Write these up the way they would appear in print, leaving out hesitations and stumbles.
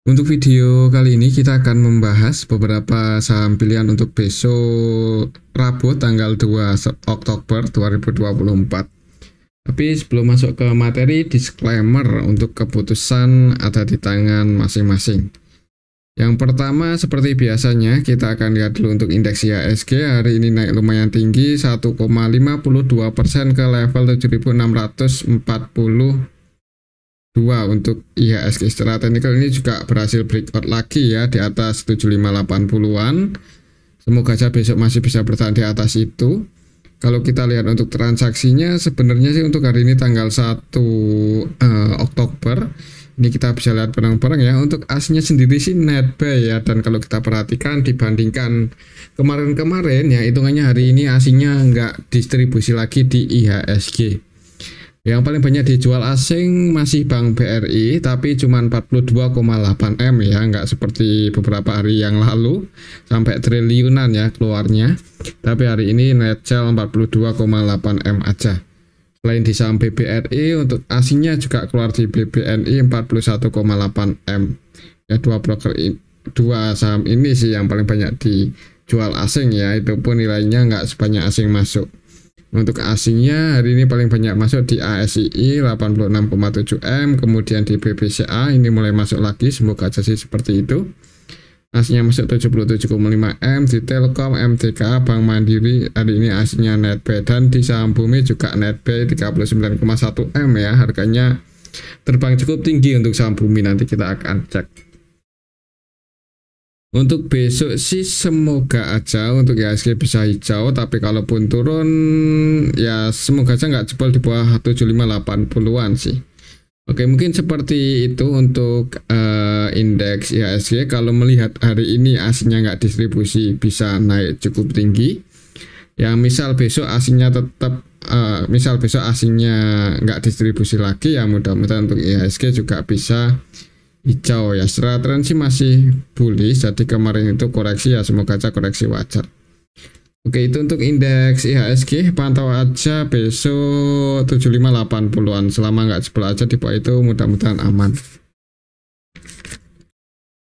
Untuk video kali ini kita akan membahas beberapa saham pilihan untuk besok Rabu tanggal 2 Oktober 2024. Tapi sebelum masuk ke materi, disclaimer untuk keputusan ada di tangan masing-masing. Yang pertama, seperti biasanya kita akan lihat dulu untuk indeks IHSG. Hari ini naik lumayan tinggi 1,52% ke level 7.642. Untuk IHSG secara teknikal ini juga berhasil breakout lagi ya di atas 7580-an. Semoga saja besok masih bisa bertahan di atas itu. Kalau kita lihat untuk transaksinya, sebenarnya sih untuk hari ini tanggal 1 Oktober ini kita bisa lihat bareng-bareng ya. Untuk asnya sendiri sih net buy ya, dan kalau kita perhatikan dibandingkan kemarin-kemarin ya, hitungannya hari ini asingnya nggak distribusi lagi di IHSG. Yang paling banyak dijual asing masih Bank BRI, tapi cuma 42,8 M ya, nggak seperti beberapa hari yang lalu sampai triliunan ya keluarnya. Tapi hari ini net sell 42,8 M aja. Selain di saham BBRI, untuk asingnya juga keluar di BBNI 41,8 M. Ya, dua saham ini sih yang paling banyak dijual asing ya, itu pun nilainya nggak sebanyak asing masuk. Untuk asingnya hari ini paling banyak masuk di ASII 86,7 M, kemudian di BBCA ini mulai masuk lagi, semoga aja sih seperti itu. Asingnya masuk 77,5 M, di Telkom, MTK, Bank Mandiri hari ini asingnya net buy, dan di saham Bumi juga net buy 39,1 M ya, harganya terbang cukup tinggi untuk saham Bumi, nanti kita akan cek. Untuk besok sih semoga aja untuk IHSG bisa hijau, tapi kalaupun turun ya semoga aja nggak jebol di bawah 7580-an sih. Oke, mungkin seperti itu untuk indeks IHSG. Kalau melihat hari ini asingnya nggak distribusi bisa naik cukup tinggi. Ya misal besok asingnya tetap nggak distribusi lagi ya, mudah-mudahan untuk IHSG juga bisa hijau ya. Secara tren sih masih bullish, jadi kemarin itu koreksi ya, semoga aja koreksi wajar. Oke, itu untuk indeks IHSG. Pantau aja besok 7580-an, selama nggak jebol aja di bawah itu mudah-mudahan aman.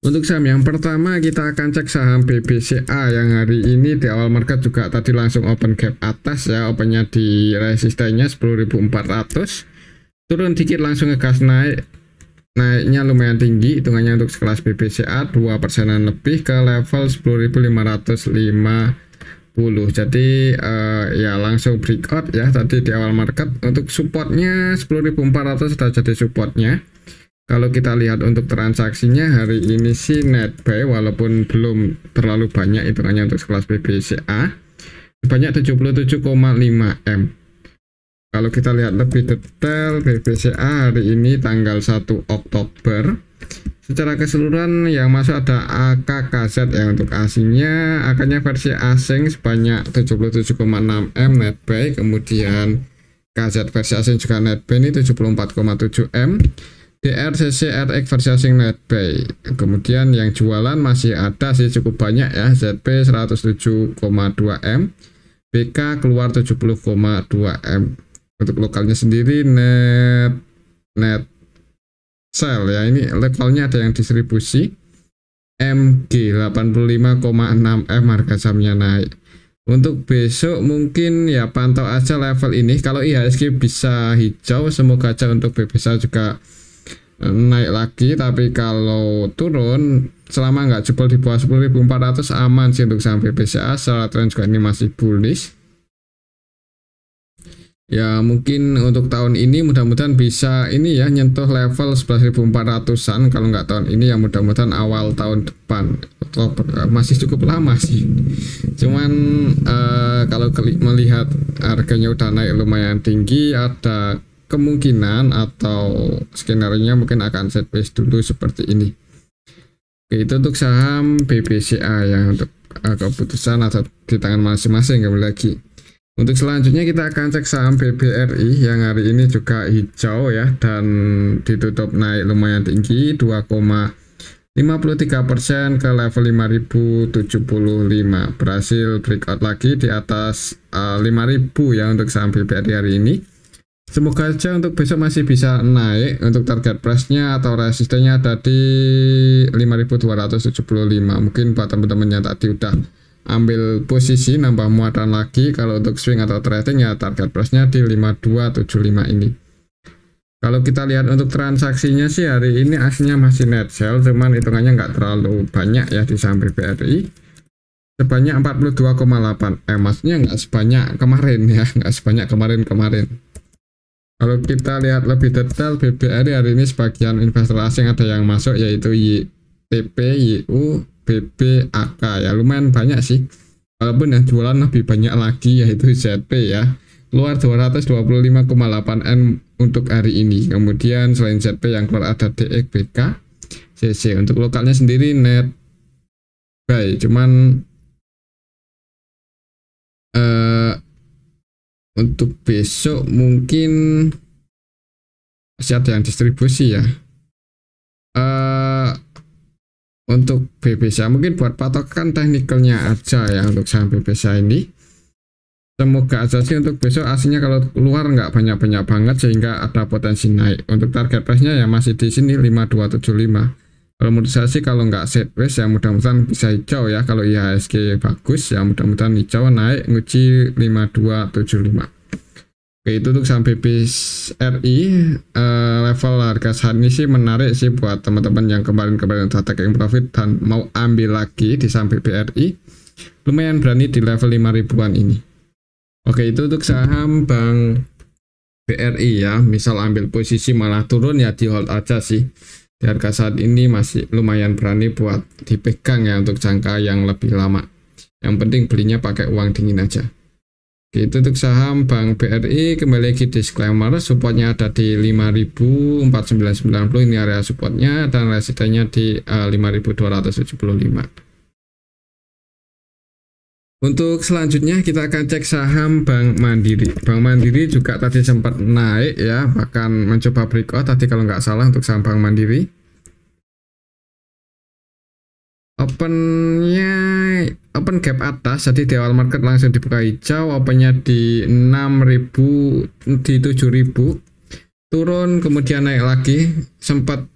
Untuk saham yang pertama kita akan cek saham BBCA yang hari ini di awal market juga tadi langsung open gap atas ya, opennya di resistennya 10.400, turun dikit langsung ngegas naik. Naiknya lumayan tinggi, hitungannya untuk sekelas BBCA 2%-an lebih ke level 10.550. Jadi ya langsung breakout ya tadi di awal market. Untuk supportnya 10.400 sudah jadi supportnya. Kalau kita lihat untuk transaksinya hari ini sih net buy, walaupun belum terlalu banyak, hitungannya untuk sekelas BBCA sebanyak 77,5 M. Kalau kita lihat lebih detail BBCA hari ini tanggal 1 Oktober, secara keseluruhan yang masuk ada AKKZ ya, untuk asingnya akannya versi asing sebanyak 77,6 M net buy, kemudian KZ versi asing juga net buy ini 74,7 M, DRCC RX versi asing net buy, kemudian yang jualan masih ada sih cukup banyak ya, ZP 107,2 M, BK keluar 70,2 M. Untuk lokalnya sendiri net sell ya, ini levelnya ada yang distribusi MG 85,6 M, harga sahamnya naik. Untuk besok mungkin ya pantau aja level ini. Kalau IHSG bisa hijau, semoga aja untuk BBCA juga naik lagi, tapi kalau turun selama nggak jebol di bawah 10.400 aman sih untuk saham BBCA. Secara tren juga ini masih bullish. Ya mungkin untuk tahun ini mudah-mudahan bisa ini ya nyentuh level 11.400-an, kalau nggak tahun ini ya mudah-mudahan awal tahun depan. Masih cukup lama sih, cuman kalau melihat harganya udah naik lumayan tinggi, ada kemungkinan atau skenario mungkin akan sideways dulu seperti ini. Oke, itu untuk saham BBCA ya, untuk keputusan atau di tangan masing-masing kembali lagi. Untuk selanjutnya kita akan cek saham BBRI yang hari ini juga hijau ya, dan ditutup naik lumayan tinggi 2,53% ke level 5.075, berhasil breakout lagi di atas 5.000 ya untuk saham BBRI hari ini. Semoga aja untuk besok masih bisa naik. Untuk target price-nya atau resistennya ada di 5275. Mungkin buat teman-teman yang tadi udah ambil posisi nambah muatan lagi. Kalau untuk swing atau trading ya target price-nya di 5275 ini. Kalau kita lihat untuk transaksinya sih hari ini aslinya masih net sell, cuman hitungannya nggak terlalu banyak ya di saham BBRI. Sebanyak 42,8. Maksudnya nggak sebanyak kemarin ya, nggak sebanyak kemarin. Kalau kita lihat lebih detail BBRI hari ini sebagian investor asing ada yang masuk yaitu YTP, YU, BB, AK ya, lumayan banyak sih. Walaupun yang jualan lebih banyak lagi yaitu ZP ya, keluar 225,8 M untuk hari ini. Kemudian selain ZP yang keluar ada DXBK, CC. Untuk lokalnya sendiri net buy, cuman untuk besok mungkin masih ada yang distribusi ya. Untuk BBSA mungkin buat patokan teknikalnya aja ya untuk saham BBSA ini. Semoga aja sih untuk besok aslinya kalau keluar nggak banyak-banyak banget sehingga ada potensi naik. Untuk target price-nya ya masih di sini 5275. Kalau menurut saya sih kalau nggak sideways ya mudah-mudahan bisa hijau ya. Kalau IHSG bagus ya mudah-mudahan hijau naik nguji 5275. Oke, itu untuk saham BBRI. Level harga saat ini sih menarik sih buat teman-teman yang kemarin-kemarin udah taking profit dan mau ambil lagi di saham BBRI. Lumayan berani di level 5.000-an ini. Oke, itu untuk saham Bank BRI ya. Misal ambil posisi malah turun ya di hold aja sih. Di harga saat ini masih lumayan berani buat dipegang ya untuk jangka yang lebih lama. Yang penting belinya pakai uang dingin aja. Oke, itu untuk saham Bank BRI. Kembali lagi disclaimer, supportnya ada di 5.4990 ini area supportnya, dan resistennya di 5.275. Untuk selanjutnya kita akan cek saham Bank Mandiri. Bank Mandiri juga tadi sempat naik ya, bahkan mencoba breakout tadi kalau nggak salah untuk saham Bank Mandiri. Open gap atas, jadi di awal market langsung dibuka hijau, opennya di 6.000, di 7.000, turun kemudian naik lagi, sempat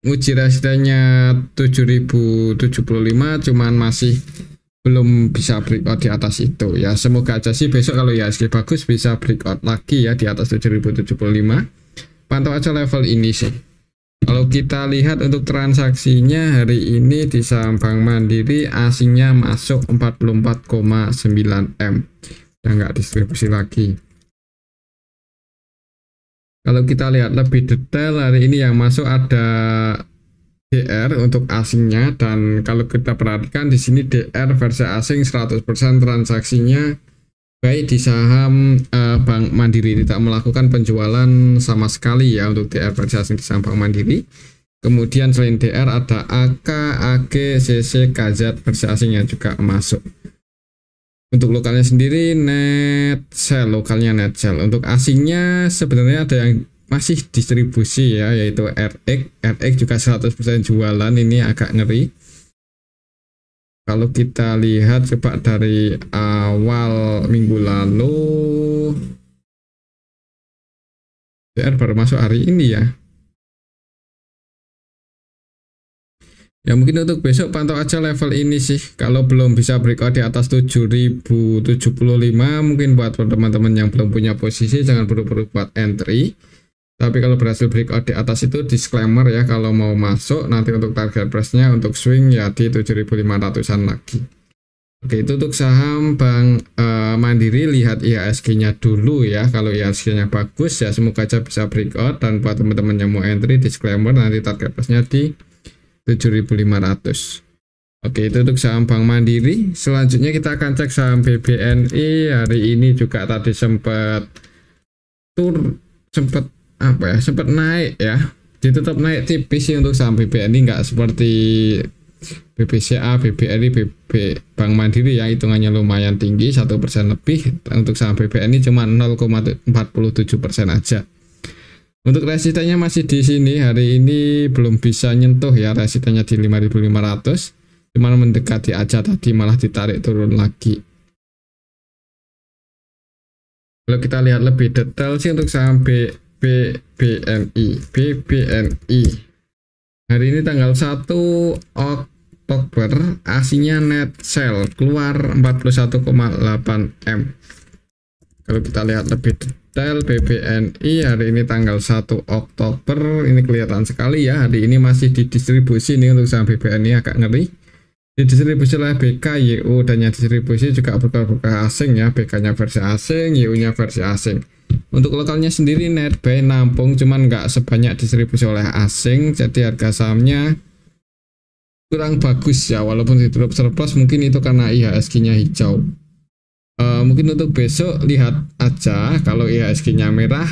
uji resistennya 7.075, cuman masih belum bisa breakout di atas itu ya. Semoga aja sih besok kalau IHSG bagus bisa breakout lagi ya di atas 7.075. Pantau aja level ini sih. Kalau kita lihat untuk transaksinya hari ini di saham Bank Mandiri asingnya masuk 44,9 M. Ya nggak distribusi lagi. Kalau kita lihat lebih detail hari ini yang masuk ada DR untuk asingnya, dan kalau kita perhatikan di sini DR versi asing 100% transaksinya baik di saham Bank Mandiri, tidak melakukan penjualan sama sekali ya untuk DR versi asing di saham Bank Mandiri. Kemudian selain DR ada AK, AG, CC, KZ versi asingnya juga masuk. Untuk lokalnya sendiri net sell, lokalnya net sell. Untuk asingnya sebenarnya ada yang masih distribusi ya, yaitu RX juga 100% jualan, ini agak ngeri. Kalau kita lihat coba dari awal minggu lalu, DR baru masuk hari ini ya. Ya mungkin untuk besok pantau aja level ini sih. Kalau belum bisa breakout di atas 7.075, mungkin buat teman-teman yang belum punya posisi jangan buru-buru buat entry. Tapi kalau berhasil breakout di atas itu disclaimer ya, kalau mau masuk nanti untuk target price-nya untuk swing ya di 7.500-an lagi. Oke, itu untuk saham Bank Mandiri. Lihat IHSG-nya dulu ya. Kalau IHSG-nya bagus ya semoga aja bisa breakout, dan buat teman-teman yang mau entry disclaimer nanti target price-nya di 7.500. Oke, itu untuk saham Bank Mandiri. Selanjutnya kita akan cek saham BBNI. Hari ini juga tadi sempat sempat naik ya, ditutup naik tipis sih untuk saham BBNI, nggak seperti BBCA, BBRI, Bank Mandiri yang hitungannya lumayan tinggi 1% lebih. Untuk saham BBNI cuma 0,47% aja. Untuk resistennya masih di sini, hari ini belum bisa nyentuh ya, resistennya di 5.500, cuman mendekati aja tadi malah ditarik turun lagi. Kalau kita lihat lebih detail sih untuk saham BBNI hari ini tanggal 1 Oktober aslinya net sell keluar 41,8 M. Kalau kita lihat lebih detail BBNI hari ini tanggal 1 Oktober ini kelihatan sekali ya, hari ini masih didistribusi nih untuk saham BBNI, agak ngeri. Didistribusi oleh BK, YU, dan yang distribusi juga broker-broker asing ya, BK-nya versi asing, YU-nya versi asing. Untuk lokalnya sendiri net buy nampung cuman nggak sebanyak distribusi oleh asing, jadi harga sahamnya kurang bagus ya, walaupun ditutup surplus mungkin itu karena IHSG-nya hijau. Mungkin untuk besok lihat aja, kalau IHSG-nya merah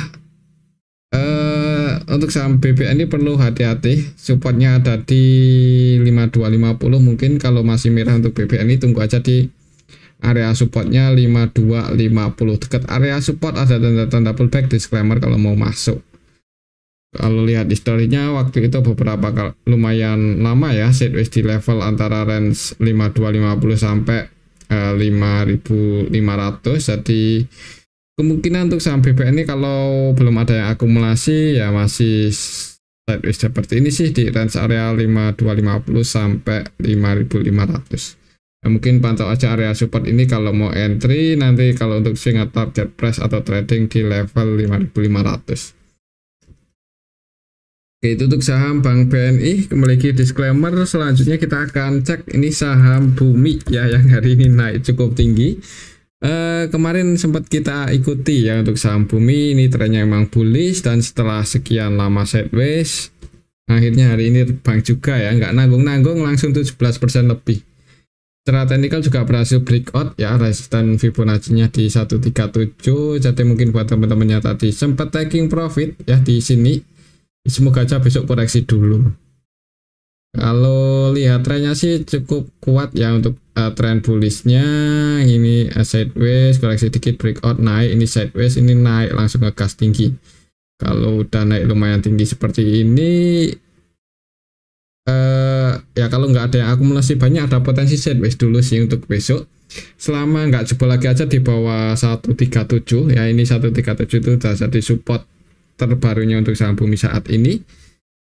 untuk saham BBNI perlu hati-hati, supportnya ada di 5250 mungkin. Kalau masih merah untuk BBNI tunggu aja di area supportnya 5250. Dekat area support ada tanda-tanda pullback, disclaimer kalau mau masuk. Kalau lihat historinya waktu itu beberapa lumayan lama ya sideways di level antara range 5250 sampai 5500. Jadi kemungkinan untuk saham BBNI kalau belum ada yang akumulasi ya masih sideways seperti ini sih di range area 5250 sampai 5500. Nah, mungkin pantau aja area support ini kalau mau entry, nanti kalau untuk swing atau target price atau trading di level 5500. Oke, itu untuk saham Bank BNI. Kembali lagi disclaimer, selanjutnya kita akan cek ini saham Bumi ya, yang hari ini naik cukup tinggi. Kemarin sempat kita ikuti ya untuk saham Bumi, ini trennya emang bullish, dan setelah sekian lama sideways akhirnya hari ini terbang juga ya, nggak nanggung-nanggung langsung 17% lebih. Secara teknikal juga berhasil breakout ya, resisten Fibonacci-nya di 137. Jadi mungkin buat teman-temannya tadi sempat taking profit ya di sini, semoga aja besok koreksi dulu. Kalau lihat trennya sih cukup kuat ya untuk tren bullishnya. Ini sideways, koreksi dikit, breakout, naik, ini sideways, ini naik langsung ke gas tinggi. Kalau udah naik lumayan tinggi seperti ini ya kalau nggak ada yang akumulasi banyak, ada potensi sideways dulu sih untuk besok. Selama nggak jebol lagi aja di bawah 137 ya, ini 137 itu udah jadi support terbarunya untuk saham Bumi saat ini.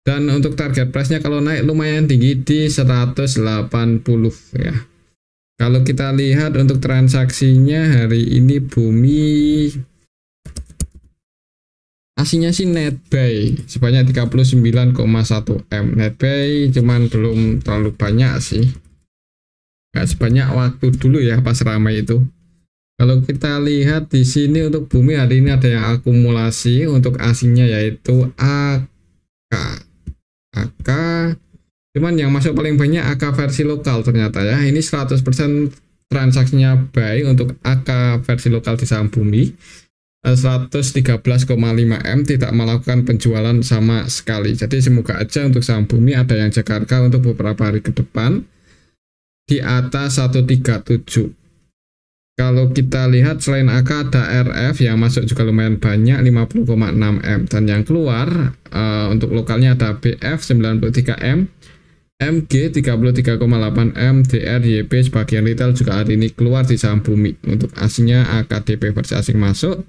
Dan untuk target price-nya kalau naik lumayan tinggi di 180 ya. Kalau kita lihat untuk transaksinya hari ini Bumi aslinya sih net buy sebanyak 39,1 M. Net buy cuman belum terlalu banyak sih, nggak sebanyak waktu dulu ya pas ramai itu. Kalau kita lihat di sini untuk Bumi hari ini ada yang akumulasi untuk aslinya yaitu AK, cuman yang masuk paling banyak AK versi lokal ternyata ya. Ini 100% transaksinya buy untuk AK versi lokal di saham Bumi. 113,5 M, tidak melakukan penjualan sama sekali. Jadi semoga aja untuk saham Bumi ada yang jaga harga untuk beberapa hari ke depan di atas 137. Kalau kita lihat selain AK ada RF yang masuk juga lumayan banyak 50,6 M, dan yang keluar untuk lokalnya ada BF 93 M, MG 33,8 M, DR, YP sebagian retail juga hari ini keluar di saham Bumi. Untuk aslinya AKDP versi asing masuk.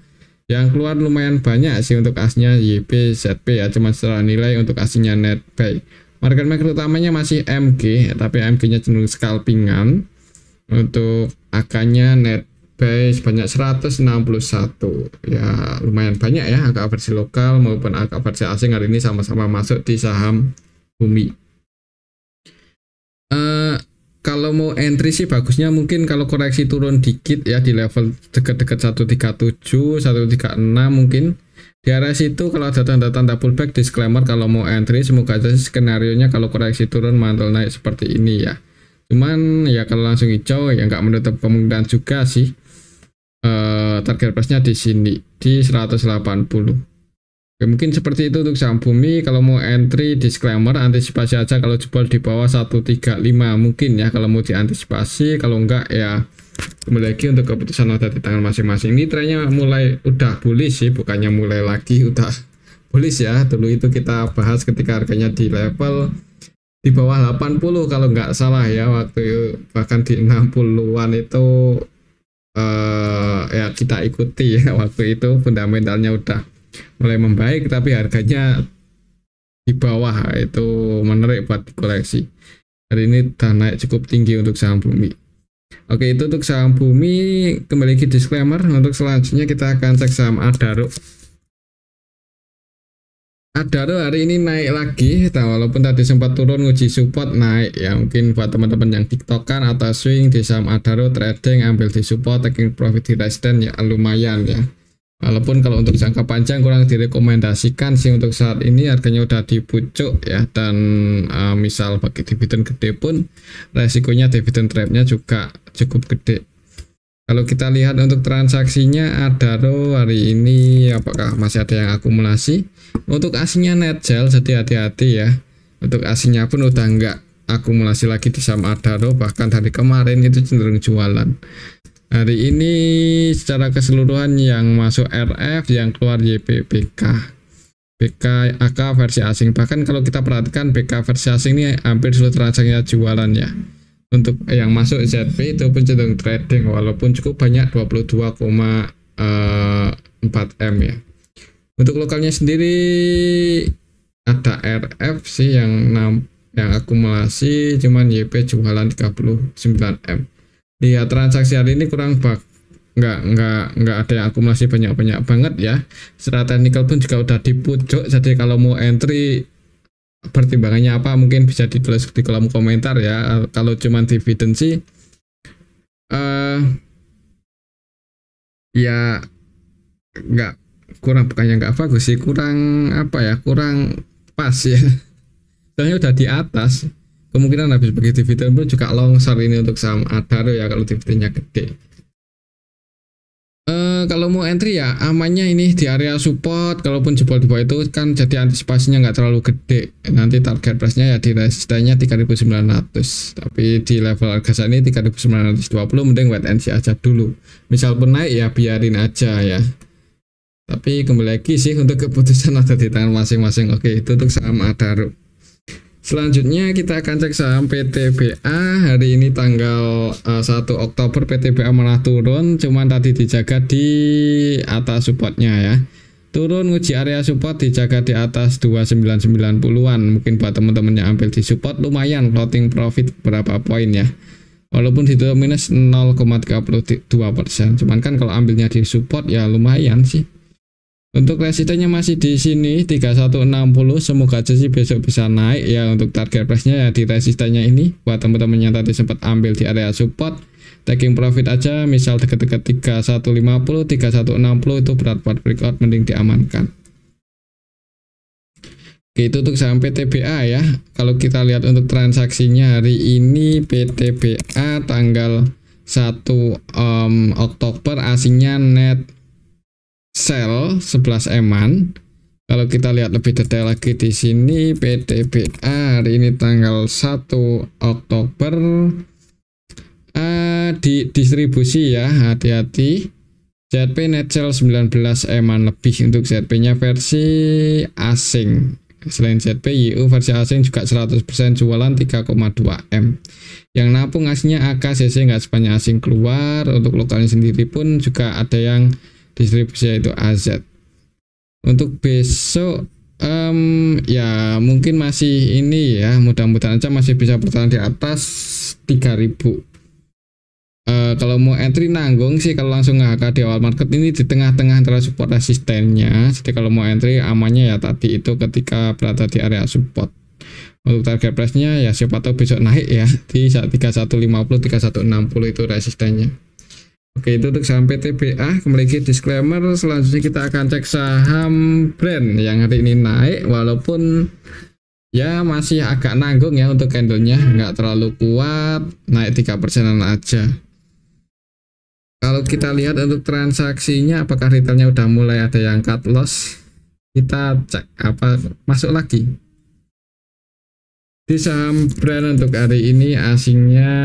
Yang keluar lumayan banyak sih untuk aslinya YP, ZP ya, cuma secara nilai untuk aslinya net buy. Market maker utamanya masih MG, tapi MG-nya cenderung scalpingan. Untuk AK-nya net buy sebanyak 161 ya, lumayan banyak ya. AK versi lokal maupun AK versi asing hari ini sama-sama masuk di saham Bumi. Kalau mau entry sih bagusnya mungkin kalau koreksi turun dikit ya di level dekat-dekat 137, 136 mungkin. Di area situ kalau ada tanda-tanda pullback, disclaimer kalau mau entry semoga aja skenario nya kalau koreksi turun mantul naik seperti ini ya. Cuman ya kalau langsung hijau ya nggak menutup kemungkinan juga sih. Target price-nya di sini di 180. Oke, mungkin seperti itu untuk saham Bumi. Kalau mau entry, disclaimer antisipasi aja kalau jebol di bawah 135 mungkin ya kalau mau diantisipasi. Kalau enggak ya kembali lagi untuk keputusan ada di tangan masing-masing. Ini trennya mulai udah bullish sih, bukannya mulai lagi udah bullish ya. Dulu itu kita bahas ketika harganya di level di bawah 80 kalau nggak salah ya, waktu bahkan di 60-an itu ya kita ikuti ya. Waktu itu fundamentalnya udah mulai membaik tapi harganya di bawah, itu menarik buat koleksi. Hari ini udah naik cukup tinggi untuk saham Bumi. Oke, itu untuk saham Bumi. Kembali ke disclaimer. Untuk selanjutnya kita akan cek saham Adaro. Adaro hari ini naik lagi, walaupun tadi sempat turun nguji support, naik ya. Mungkin buat teman-teman yang tiktokan atau swing di saham Adaro trading, ambil di support, taking profit di resistance ya lumayan ya. Walaupun kalau untuk jangka panjang kurang direkomendasikan sih untuk saat ini, harganya udah di pucuk ya. Dan misal bagi dividen gede pun resikonya dividen trapnya juga cukup gede. Kalau kita lihat untuk transaksinya Adaro hari ini apakah masih ada yang akumulasi? Untuk aslinya net sell, jadi hati-hati ya. Untuk aslinya pun udah nggak akumulasi lagi di saham Adaro, bahkan dari kemarin itu cenderung jualan. Hari ini secara keseluruhan yang masuk RF, yang keluar YPBK, BKAK versi asing. Bahkan kalau kita perhatikan BK versi asing ini hampir seluruh transaksinya jualan ya. Untuk yang masuk ZP itu pun cenderung trading, walaupun cukup banyak 22,4 M ya. Untuk lokalnya sendiri ada RF sih yang akumulasi, cuman YP jualan 39 M. Lihat transaksi hari ini kurang nggak ada yang akumulasi banyak banget ya. Secara teknikal pun juga udah di pucuk, jadi kalau mau entry pertimbangannya apa mungkin bisa ditulis di kolom komentar ya. Kalau cuman dividen sih ya nggak, bukannya nggak bagus sih, kurang pas ya. Soalnya udah di atas, kemungkinan habis bagi dividen pun juga longsor ini untuk saham Adaro ya kalau dividennya gede. Kalau mau entry ya amannya ini di area support, kalaupun jebol di bawah itu kan jadi antisipasinya nggak terlalu gede. Nanti target price-nya ya di resistennya 3.900, tapi di level harga saat ini 3.920, mending wait and see aja dulu. Misal pun naik ya biarin aja ya. Tapi kembali lagi sih untuk keputusan ada di tangan masing-masing. Oke, itu untuk saham Adaro. Selanjutnya kita akan cek saham PTBA. Hari ini tanggal 1 Oktober PTBA malah turun, cuman tadi dijaga di atas supportnya ya. Turun uji area support dijaga di atas 299-an. Mungkin buat teman-teman yang ambil di support lumayan floating profit berapa poin ya. Walaupun ditutup minus 0,32%. Cuman kan kalau ambilnya di support ya lumayan sih. Untuk resistennya masih di sini 3160, semoga aja sih besok bisa naik ya. Untuk target price-nya ya di resistennya ini. Buat teman-teman yang tadi sempat ambil di area support, taking profit aja, misal dekat-dekat 3150, 3160 itu berat buat breakout, mending diamankan. Oke, itu untuk saham PTBA ya. Kalau kita lihat untuk transaksinya hari ini PTBA tanggal 1 Oktober asingnya net sell 11 eman. Kalau kita lihat lebih detail lagi di sini PTBA hari ini tanggal 1 Oktober di distribusi ya, hati-hati. ZP net sell 19 eman lebih untuk ZP-nya versi asing. Selain ZP, YU versi asing juga 100% jualan 3,2 M. Yang napung aslinya AKCC nggak sebanyak asing keluar. Untuk lokalnya sendiri pun juga ada yang distribusi yaitu AZ. Untuk besok ya mungkin masih ini ya, mudah-mudahan aja masih bisa bertahan di atas 3000. Kalau mau entry nanggung sih kalau langsung nge-HK di awal market ini di tengah-tengah antara support resistennya. Jadi kalau mau entry amannya ya tadi itu ketika berada di area support. Untuk target price-nya ya siapa tahu besok naik ya di 3150, 3160 itu resistennya. Oke, itu untuk saham PTBA. Kembali ke disclaimer. Selanjutnya kita akan cek saham brand yang hari ini naik, walaupun ya masih agak nanggung ya untuk candlenya, nggak terlalu kuat, naik 3%-an aja. Kalau kita lihat untuk transaksinya, apakah retailnya udah mulai ada yang cut loss? Kita cek apa masuk lagi di saham brand. Untuk hari ini asingnya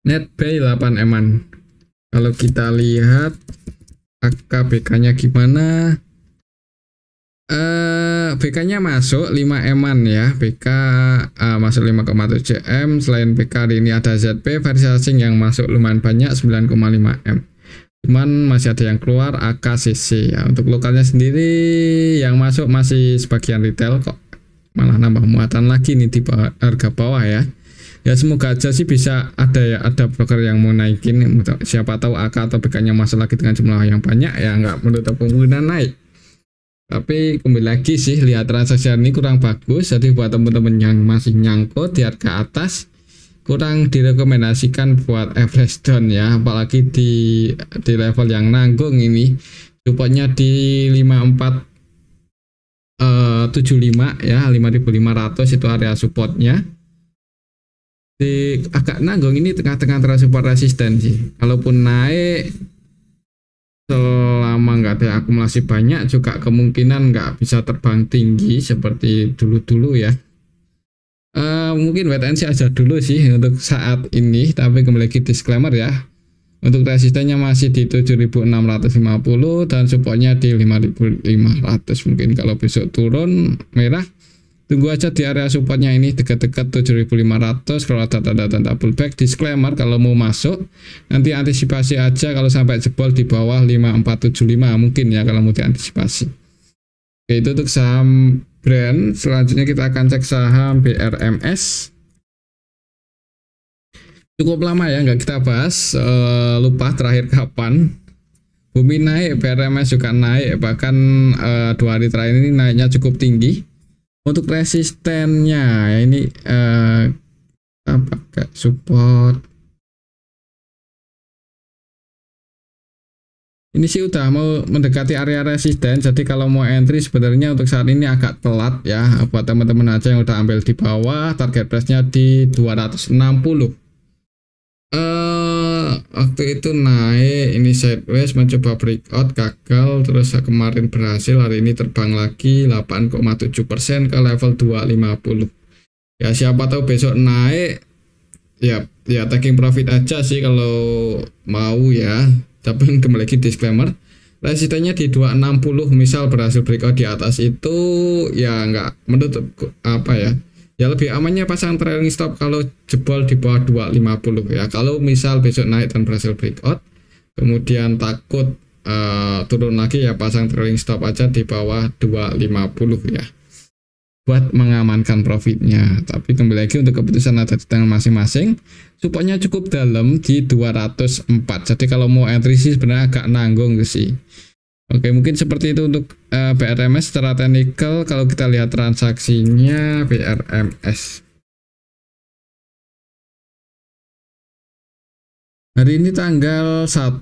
net buy 8 eman. Kalau kita lihat AKBK-nya gimana? BK-nya masuk 5 M-an ya. BK masuk 5,7 M. Selain BK hari ini ada ZP versi asing yang masuk lumayan banyak 9,5 M. Cuman masih ada yang keluar AKCC ya. Untuk lokalnya sendiri yang masuk masih sebagian retail kok. Malah nambah muatan lagi nih di harga bawah ya. Ya semoga aja sih bisa ada broker yang mau naikin. Siapa tahu AK atau BK-nya masuk lagi dengan jumlah yang banyak ya, nggak menutup kemungkinan naik. Tapi kembali lagi sih, lihat transaksi ini kurang bagus. Jadi buat teman-teman yang masih nyangkut di harga atas, kurang direkomendasikan buat average down ya. Apalagi di level yang nanggung ini. Supportnya di 5475 ya, 5500 itu area supportnya. Di agak nanggung ini tengah-tengah antara support resisten sih. Kalaupun naik selama nggak ada akumulasi banyak juga kemungkinan nggak bisa terbang tinggi seperti dulu-dulu ya. Mungkin wait and see aja dulu sih untuk saat ini, tapi kembali lagi disclaimer ya. Untuk resistennya masih di 7650 dan supportnya di 5500. Mungkin kalau besok turun merah, tunggu aja di area supportnya ini dekat-dekat 7500. Kalau ada tanda-tanda pullback, disclaimer kalau mau masuk nanti antisipasi aja kalau sampai jebol di bawah 5475 mungkin ya kalau mau diantisipasi. Oke, itu untuk saham brand. Selanjutnya kita akan cek saham BRMS. Cukup lama ya nggak kita bahas, lupa terakhir kapan. Bumi naik, BRMS juga naik, bahkan 2 hari terakhir ini naiknya cukup tinggi. Untuk resistennya ini pakai support. Ini sih udah mau mendekati area resisten, jadi kalau mau entry sebenarnya untuk saat ini agak telat ya. Buat teman-teman aja yang udah ambil di bawah, target price-nya di 260. Waktu itu naik, ini sideways mencoba breakout gagal, terus kemarin berhasil, hari ini terbang lagi 8,7% ke level 250 ya. Siapa tahu besok naik ya taking profit aja sih kalau mau ya. Tapi kembali lagi disclaimer, resistennya di 260, misal berhasil breakout di atas itu ya nggak menutup apa ya. Ya lebih amannya pasang trailing stop kalau jebol di bawah 250 ya. Kalau misal besok naik dan berhasil breakout, kemudian takut turun lagi ya pasang trailing stop aja di bawah 250 ya. Buat mengamankan profitnya. Tapi kembali lagi untuk keputusan ada di tangan masing-masing. Supportnya cukup dalam di 204. Jadi kalau mau entry sih sebenarnya agak nanggung sih. Oke, mungkin seperti itu untuk BRMS secara teknikal. Kalau kita lihat transaksinya BRMS hari ini tanggal 1,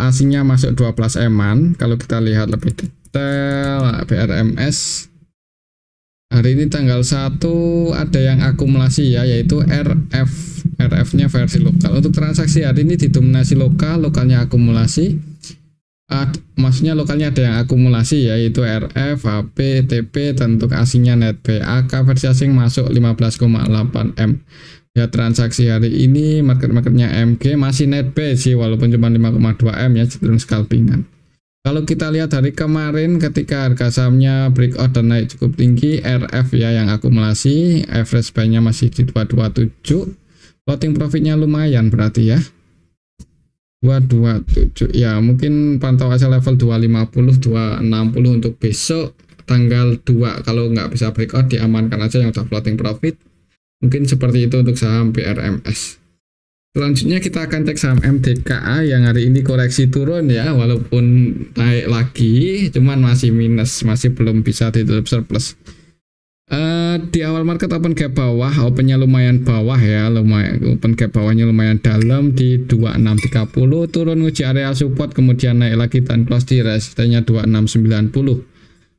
asingnya masuk 12 M-an. Kalau kita lihat lebih detail BRMS hari ini tanggal 1 ada yang akumulasi ya, yaitu RF-nya versi lokal. Untuk transaksi hari ini didominasi lokalnya akumulasi. Maksudnya lokalnya ada yang akumulasi yaitu RF, HP, TP, dan untuk asingnya NetB. AK versi asing masuk 15,8 M. Ya transaksi hari ini market-marketnya MG masih NetB sih walaupun cuma 5,2 M ya, cenderung scalpingan. Kalau kita lihat hari kemarin ketika harga sahamnya breakout dan naik cukup tinggi, RF ya yang akumulasi, average buy-nya masih di 227. Floating profitnya lumayan berarti ya. 227 ya, mungkin pantau aja level 250 260 untuk besok tanggal 2. Kalau nggak bisa breakout diamankan aja yang udah floating profit. Mungkin seperti itu untuk saham BRMS. Selanjutnya kita akan cek saham MDKA yang hari ini koreksi turun ya, walaupun naik lagi cuman masih minus, masih belum bisa ditutup surplus. Di awal market open gap bawah, opennya lumayan bawah ya, lumayan open gap bawahnya lumayan dalam di 2630, turun uji area support kemudian naik lagi dan close di resistennya 2690.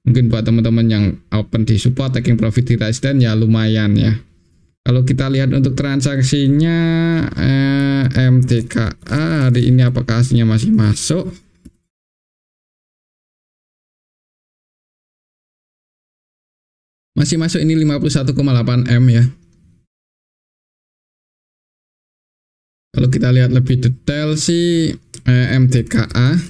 Mungkin buat teman-teman yang open di support taking profit di resisten ya lumayan ya. Kalau kita lihat untuk transaksinya MDKA hari ini apakah hasilnya masih masuk? Masih masuk, ini 51,8 M ya. Kalau kita lihat lebih detail sih MDKA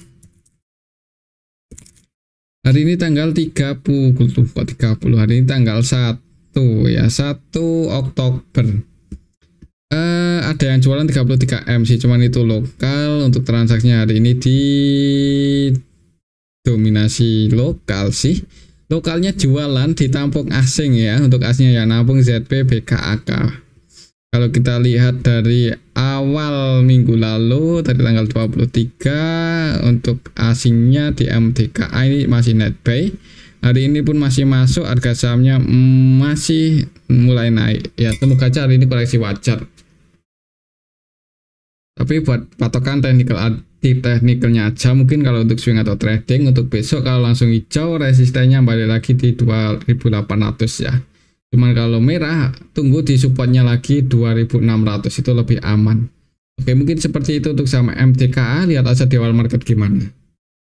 Hari ini tanggal 30, kok 30, hari ini tanggal 1 ya, 1 Oktober. Ada yang jualan 33M sih, cuman itu lokal. Untuk transaksinya hari ini di dominasi lokal sih. Lokalnya jualan, ditampung asing ya. Untuk asingnya ya nampung ZP BKAK. Kalau kita lihat dari awal minggu lalu, dari tanggal 23, untuk asingnya di MTKA ini masih net buy. Hari ini pun masih masuk, harga sahamnya masih mulai naik. Ya, semoga aja hari ini koreksi wajar. Tapi buat patokan teknikalnya aja, mungkin kalau untuk swing atau trading, untuk besok kalau langsung hijau, resistennya balik lagi di 2800 ya. Cuman kalau merah, tunggu di supportnya lagi 2600, itu lebih aman. Oke, mungkin seperti itu untuk sama MTKA. Lihat aja di awal market gimana.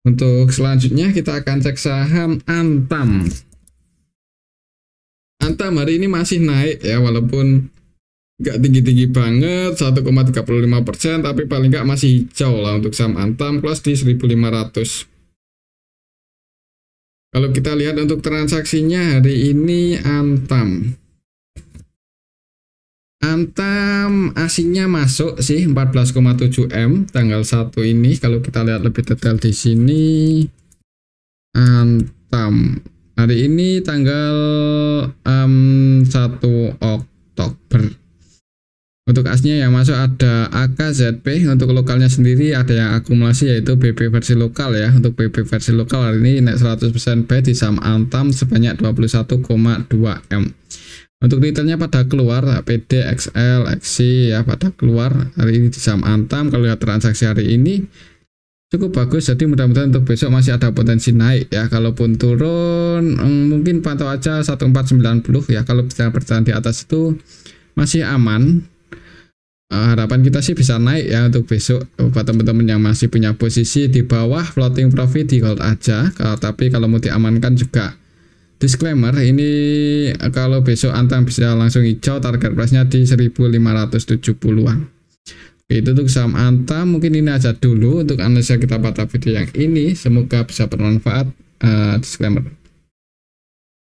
Untuk selanjutnya kita akan cek saham Antam. Antam hari ini masih naik ya, walaupun nggak tinggi-tinggi banget, 1,35%, tapi paling nggak masih hijau lah untuk saham Antam, close di 1500. Kalau kita lihat untuk transaksinya hari ini Antam asingnya masuk sih 14,7M tanggal 1 ini. Kalau kita lihat lebih detail di sini, Antam hari ini tanggal 1 Oktober. Untuk asnya yang masuk ada AKZP, untuk lokalnya sendiri ada yang akumulasi yaitu BP versi lokal ya. Untuk BP versi lokal hari ini naik 100% buy di saham Antam sebanyak 21,2M. Untuk retailnya pada keluar, PD, XL, XC ya pada keluar hari ini di saham Antam. Kalau lihat transaksi hari ini cukup bagus, jadi mudah-mudahan untuk besok masih ada potensi naik ya. Kalaupun turun mungkin pantau aja 1490 ya. Kalau bisa bertahan di atas itu masih aman. Harapan kita sih bisa naik ya untuk besok. Buat teman-teman yang masih punya posisi di bawah, floating profit di hold aja. Tapi kalau mau diamankan juga disclaimer, ini kalau besok Antam bisa langsung hijau, target price-nya di 1570-an. Itu untuk saham Antam. Mungkin ini aja dulu untuk analisa kita pada video yang ini, semoga bisa bermanfaat. Disclaimer.